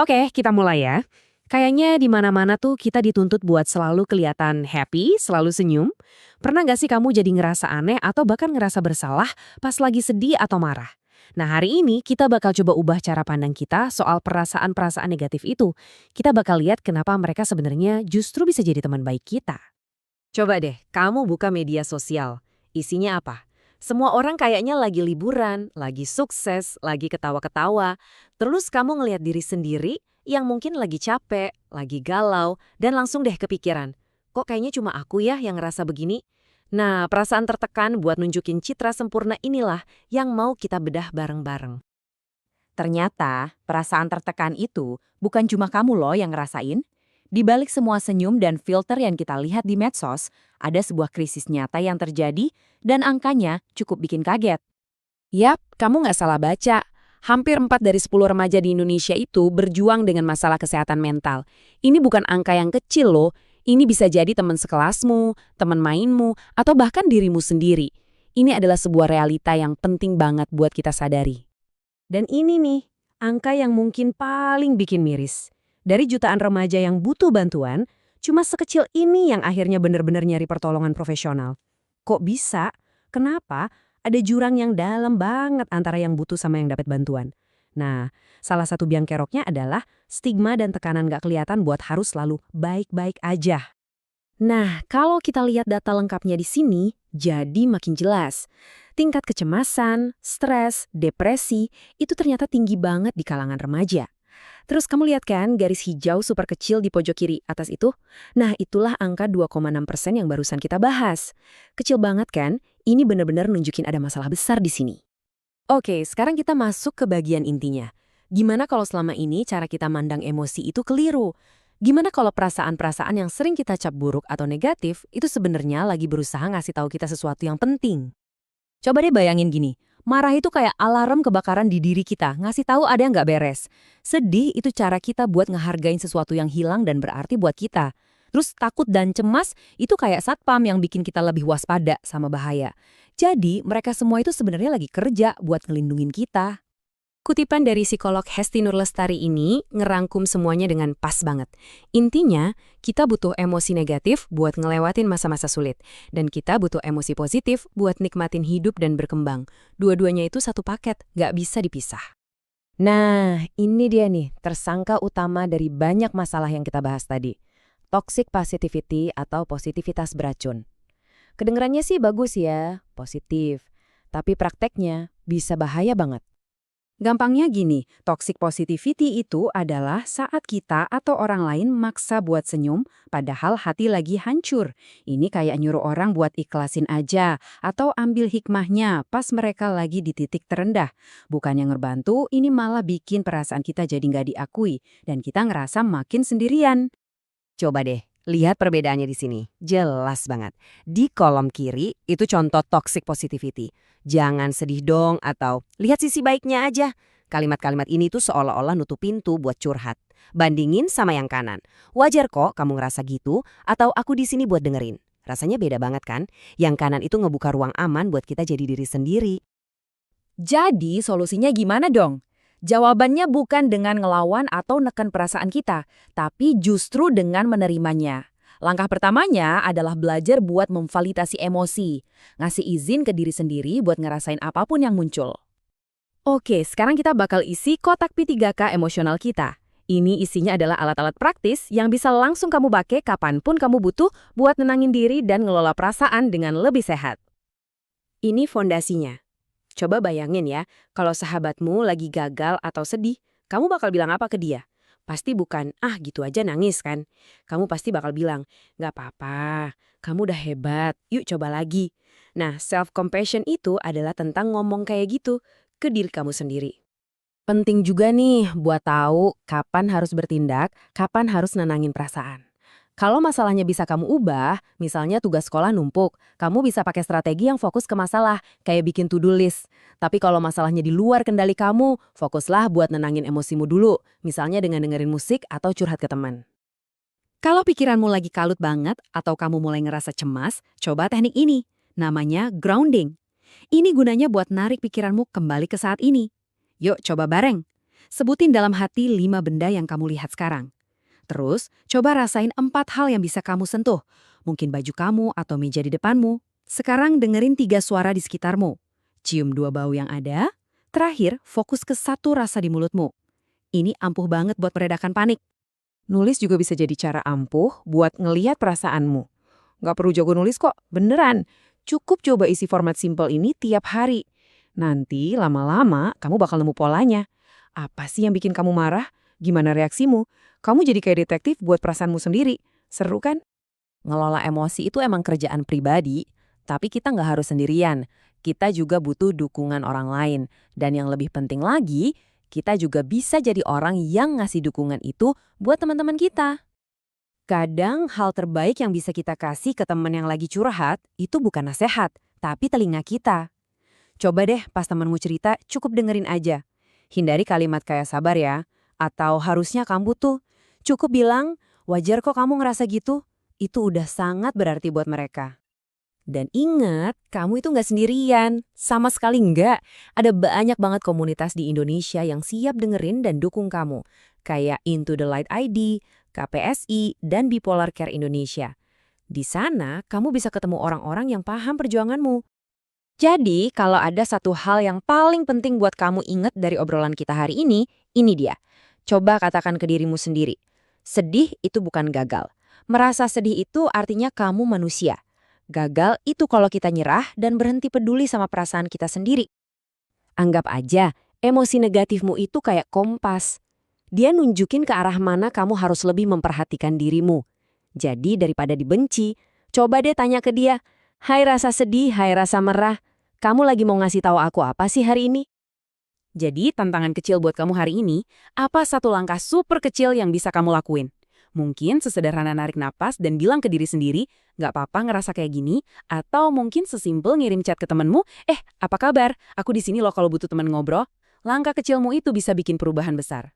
Oke, kita mulai ya. Kayaknya di mana-mana tuh kita dituntut buat selalu kelihatan happy, selalu senyum. Pernah nggak sih kamu jadi ngerasa aneh atau bahkan ngerasa bersalah pas lagi sedih atau marah? Nah, hari ini kita bakal coba ubah cara pandang kita soal perasaan-perasaan negatif itu. Kita bakal lihat kenapa mereka sebenarnya justru bisa jadi teman baik kita. Coba deh, kamu buka media sosial. Isinya apa? Semua orang kayaknya lagi liburan, lagi sukses, lagi ketawa-ketawa. Terus kamu ngelihat diri sendiri yang mungkin lagi capek, lagi galau, dan langsung deh kepikiran. Kok kayaknya cuma aku ya yang ngerasa begini? Nah, perasaan tertekan buat nunjukin citra sempurna inilah yang mau kita bedah bareng-bareng. Ternyata, perasaan tertekan itu bukan cuma kamu loh yang ngerasain. Di balik semua senyum dan filter yang kita lihat di medsos, ada sebuah krisis nyata yang terjadi dan angkanya cukup bikin kaget. Yap, kamu nggak salah baca. Hampir 4 dari 10 remaja di Indonesia itu berjuang dengan masalah kesehatan mental. Ini bukan angka yang kecil loh. Ini bisa jadi teman sekelasmu, teman mainmu, atau bahkan dirimu sendiri. Ini adalah sebuah realita yang penting banget buat kita sadari. Dan ini nih, angka yang mungkin paling bikin miris. Dari jutaan remaja yang butuh bantuan, cuma sekecil ini yang akhirnya benar-benar nyari pertolongan profesional. Kok bisa? Kenapa? Ada jurang yang dalam banget antara yang butuh sama yang dapat bantuan. Nah, salah satu biang keroknya adalah stigma dan tekanan gak kelihatan buat harus selalu baik-baik aja. Nah, kalau kita lihat data lengkapnya di sini, jadi makin jelas. Tingkat kecemasan, stres, depresi, itu ternyata tinggi banget di kalangan remaja. Terus kamu lihat kan garis hijau super kecil di pojok kiri atas itu? Nah, itulah angka 2,6% yang barusan kita bahas. Kecil banget kan? Ini benar-benar nunjukin ada masalah besar di sini. Oke, sekarang kita masuk ke bagian intinya. Gimana kalau selama ini cara kita mandang emosi itu keliru? Gimana kalau perasaan-perasaan yang sering kita cap buruk atau negatif itu sebenarnya lagi berusaha ngasih tahu kita sesuatu yang penting? Coba deh bayangin gini, marah itu kayak alarm kebakaran di diri kita, ngasih tahu ada yang nggak beres. Sedih itu cara kita buat ngehargain sesuatu yang hilang dan berarti buat kita. Terus takut dan cemas itu kayak satpam yang bikin kita lebih waspada sama bahaya. Jadi mereka semua itu sebenarnya lagi kerja buat ngelindungin kita. Kutipan dari psikolog Hesti Nurlestari ini ngerangkum semuanya dengan pas banget. Intinya, kita butuh emosi negatif buat ngelewatin masa-masa sulit. Dan kita butuh emosi positif buat nikmatin hidup dan berkembang. Dua-duanya itu satu paket, nggak bisa dipisah. Nah, ini dia nih, tersangka utama dari banyak masalah yang kita bahas tadi. Toxic positivity atau positivitas beracun. Kedengarannya sih bagus ya, positif. Tapi prakteknya bisa bahaya banget. Gampangnya gini, toxic positivity itu adalah saat kita atau orang lain maksa buat senyum, padahal hati lagi hancur. Ini kayak nyuruh orang buat ikhlasin aja, atau ambil hikmahnya pas mereka lagi di titik terendah. Bukan yang ngebantu, ini malah bikin perasaan kita jadi nggak diakui, dan kita ngerasa makin sendirian. Coba deh, lihat perbedaannya di sini. Jelas banget. Di kolom kiri, itu contoh toxic positivity. Jangan sedih dong atau lihat sisi baiknya aja. Kalimat-kalimat ini tuh seolah-olah nutup pintu buat curhat. Bandingin sama yang kanan. Wajar kok kamu ngerasa gitu atau aku di sini buat dengerin. Rasanya beda banget kan? Yang kanan itu ngebuka ruang aman buat kita jadi diri sendiri. Jadi solusinya gimana dong? Jawabannya bukan dengan ngelawan atau neken perasaan kita, tapi justru dengan menerimanya. Langkah pertamanya adalah belajar buat memvalidasi emosi, ngasih izin ke diri sendiri buat ngerasain apapun yang muncul. Oke, sekarang kita bakal isi kotak P3K emosional kita. Ini isinya adalah alat-alat praktis yang bisa langsung kamu pakai kapanpun kamu butuh buat nenangin diri dan ngelola perasaan dengan lebih sehat. Ini fondasinya. Coba bayangin ya, kalau sahabatmu lagi gagal atau sedih, kamu bakal bilang apa ke dia? Pasti bukan, ah gitu aja nangis kan? Kamu pasti bakal bilang, gak apa-apa, kamu udah hebat, yuk coba lagi. Nah, self-compassion itu adalah tentang ngomong kayak gitu ke diri kamu sendiri. Penting juga nih buat tahu kapan harus bertindak, kapan harus nenangin perasaan. Kalau masalahnya bisa kamu ubah, misalnya tugas sekolah numpuk, kamu bisa pakai strategi yang fokus ke masalah, kayak bikin to-do list. Tapi kalau masalahnya di luar kendali kamu, fokuslah buat nenangin emosimu dulu, misalnya dengan dengerin musik atau curhat ke teman. Kalau pikiranmu lagi kalut banget atau kamu mulai ngerasa cemas, coba teknik ini. Namanya grounding. Ini gunanya buat narik pikiranmu kembali ke saat ini. Yuk coba bareng. Sebutin dalam hati 5 benda yang kamu lihat sekarang. Terus, coba rasain 4 hal yang bisa kamu sentuh. Mungkin baju kamu atau meja di depanmu. Sekarang dengerin 3 suara di sekitarmu. Cium 2 bau yang ada. Terakhir, fokus ke 1 rasa di mulutmu. Ini ampuh banget buat meredakan panik. Nulis juga bisa jadi cara ampuh buat ngelihat perasaanmu. Nggak perlu jago nulis kok, beneran. Cukup coba isi format simple ini tiap hari. Nanti lama-lama kamu bakal nemu polanya. Apa sih yang bikin kamu marah? Gimana reaksimu? Kamu jadi kayak detektif buat perasaanmu sendiri. Seru kan? Ngelola emosi itu emang kerjaan pribadi, tapi kita nggak harus sendirian. Kita juga butuh dukungan orang lain. Dan yang lebih penting lagi, kita juga bisa jadi orang yang ngasih dukungan itu buat teman-teman kita. Kadang hal terbaik yang bisa kita kasih ke teman yang lagi curhat itu bukan nasihat, tapi telinga kita. Coba deh pas temanmu cerita, cukup dengerin aja. Hindari kalimat kayak sabar ya, atau harusnya kamu tuh. Cukup bilang, wajar kok kamu ngerasa gitu. Itu udah sangat berarti buat mereka. Dan ingat, kamu itu nggak sendirian. Sama sekali nggak. Ada banyak banget komunitas di Indonesia yang siap dengerin dan dukung kamu. Kayak Into the Light ID, KPSI, dan Bipolar Care Indonesia. Di sana, kamu bisa ketemu orang-orang yang paham perjuanganmu. Jadi, kalau ada satu hal yang paling penting buat kamu ingat dari obrolan kita hari ini dia. Coba katakan ke dirimu sendiri. Sedih itu bukan gagal. Merasa sedih itu artinya kamu manusia. Gagal itu kalau kita nyerah dan berhenti peduli sama perasaan kita sendiri. Anggap aja, emosi negatifmu itu kayak kompas. Dia nunjukin ke arah mana kamu harus lebih memperhatikan dirimu. Jadi daripada dibenci, coba deh tanya ke dia, "Hai rasa sedih, hai rasa merah, kamu lagi mau ngasih tahu aku apa sih hari ini?" Jadi tantangan kecil buat kamu hari ini, apa satu langkah super kecil yang bisa kamu lakuin? Mungkin sesederhana narik napas dan bilang ke diri sendiri, "Nggak apa-apa ngerasa kayak gini," atau mungkin sesimpel ngirim chat ke temenmu, "Apa kabar? Aku di sini loh kalau butuh teman ngobrol." Langkah kecilmu itu bisa bikin perubahan besar.